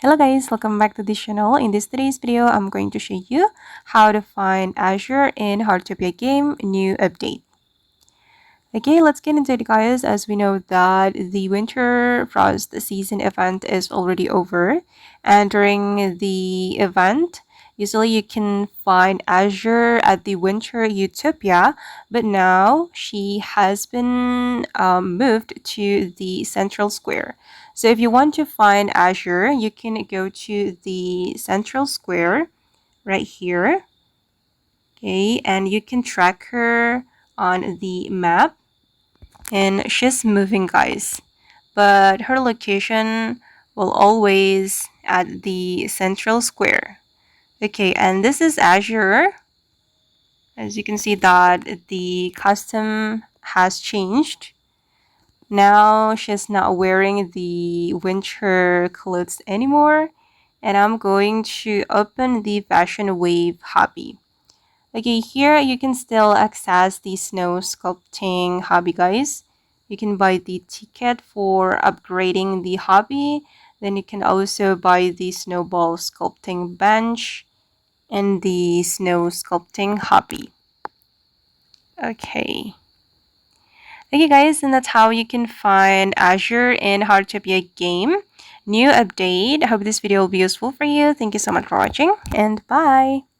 Hello guys, welcome back to this channel. In today's video, I'm going to show you how to find Azure in Heartopia game new update. Okay, let's get into it guys. As we know that the winter frost season event is already over, and during the event usually you can find Azure at the winter Utopia, but now she has been moved to the central square. So if you want to find Azure, you can go to the central square right here. Okay, and you can track her on the map, and she's moving guys, but her location will always at the central square. Okay, and this is Azure. As you can see that the costume has changed. Now she's not wearing the winter clothes anymore, and I'm going to open the fashion wave hobby. Okay, here you can still access the snow sculpting hobby guys. You can buy the ticket for upgrading the hobby. Then you can also buy the snowball sculpting bench and the snow sculpting hobby. Okay. Okay guys, and that's how you can find Azure in Heartopia game. New update. I hope this video will be useful for you. Thank you so much for watching, and bye!